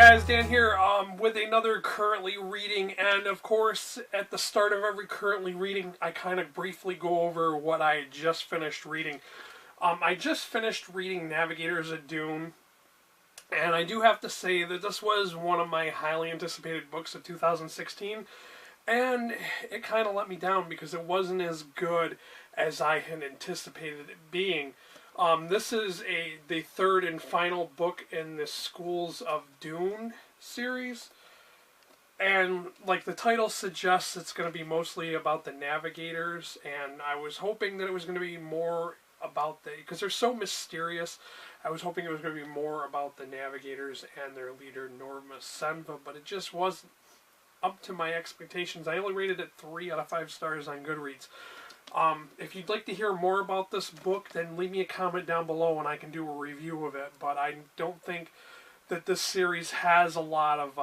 guys, Dan here with another currently reading, and of course at the start of every currently reading I kind of briefly go over what I just finished reading. I just finished reading Navigators of Dune, and I do have to say that this was one of my highly anticipated books of 2016, and it kind of let me down because it wasn't as good as I had anticipated it being. This is the third and final book in the Schools of Dune series. And like the title suggests, it's going to be mostly about the Navigators. And I was hoping that it was going to be more about because they're so mysterious. I was hoping it was going to be more about the Navigators and their leader, Norma Senva. But it just wasn't up to my expectations. I only rated it 3 out of 5 stars on Goodreads. If you'd like to hear more about this book, then leave me a comment down below and I can do a review of it. But I don't think that this series has a lot of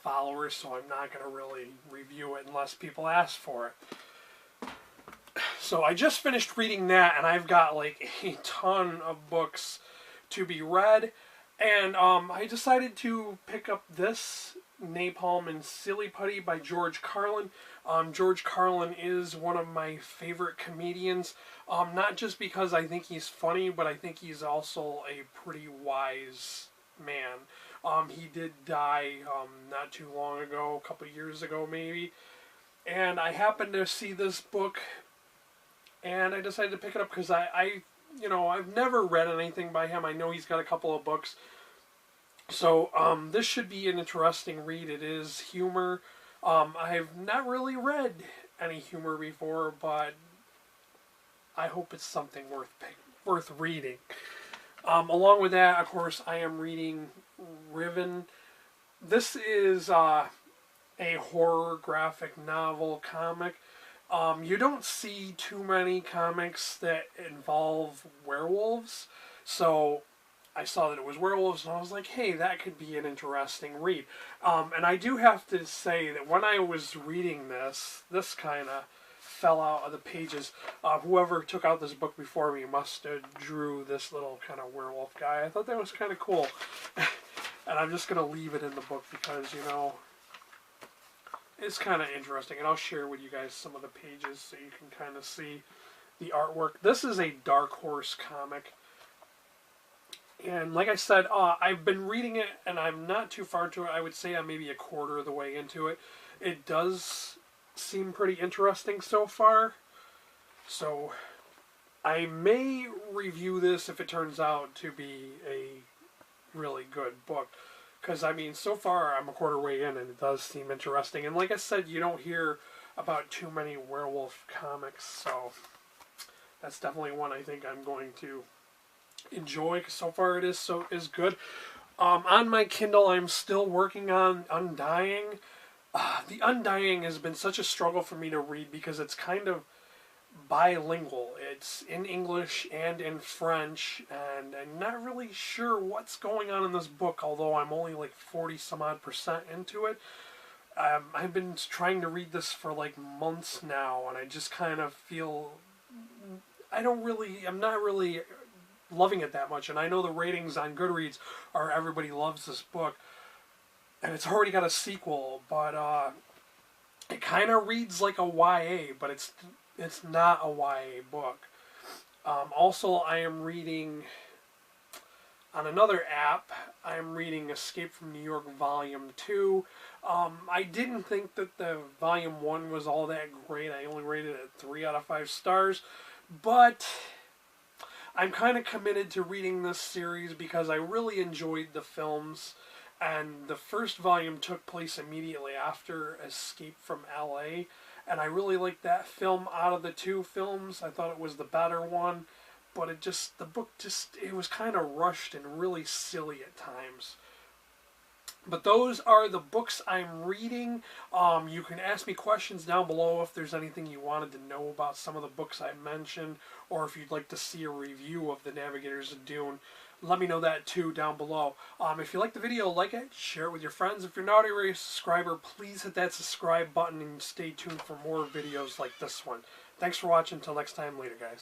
followers, so I'm not going to really review it unless people ask for it. So I just finished reading that, and I've got like a ton of books to be read, and I decided to pick up this Napalm and Silly Putty by George Carlin. George Carlin is one of my favorite comedians, not just because I think he's funny, but I think he's also a pretty wise man. He did die not too long ago, a couple years ago maybe, and I happened to see this book, and I decided to pick it up because I've never read anything by him. I know he's got a couple of books. So, this should be an interesting read. It is humor. I've not really read any humor before, but I hope it's something worth reading. Along with that, of course, I am reading Riven. This is a horror graphic novel comic. You don't see too many comics that involve werewolves, so I saw that it was werewolves, and I was like, hey, that could be an interesting read. And I do have to say that when I was reading this kind of fell out of the pages. Whoever took out this book before me must have drew this little kind of werewolf guy. I thought that was kind of cool. And I'm just going to leave it in the book because, it's kind of interesting. And I'll share with you guys some of the pages so you can kind of see the artwork. This is a Dark Horse comic. And like I said, I've been reading it, and I'm not too far into it. I would say I'm maybe a quarter of the way into it. It does seem pretty interesting so far. So I may review this if it turns out to be a really good book. Because, so far I'm a quarter way in, and it does seem interesting. And like I said, you don't hear about too many werewolf comics, so that's definitely one I think I'm going to enjoy, because so far it is good. On my Kindle, I'm still working on Undying. The Undying has been such a struggle for me to read because it's kind of bilingual. It's in English and in French, and I'm not really sure what's going on in this book, although I'm only like 40-some-odd% into it. I've been trying to read this for like months now, and I just kind of feel I'm not really loving it that much. And I know the ratings on Goodreads are everybody loves this book, and it's already got a sequel, but it kind of reads like a YA, but it's not a YA book. Also, I am reading on another app. I'm reading Escape from New York Volume 2. I didn't think that the Volume 1 was all that great. I only rated it 3 out of 5 stars, but I'm kind of committed to reading this series because I really enjoyed the films, and the first volume took place immediately after Escape from LA, and I really liked that film out of the 2 films. I thought it was the better one, but the book was kind of rushed and really silly at times. But those are the books I'm reading. You can ask me questions down below if there's anything you wanted to know about some of the books I mentioned, or if you'd like to see a review of the Navigators of Dune. Let me know that too down below. If you like the video, like it, share it with your friends. If you're not already a subscriber, please hit that subscribe button and stay tuned for more videos like this one. Thanks for watching. Until next time, later guys.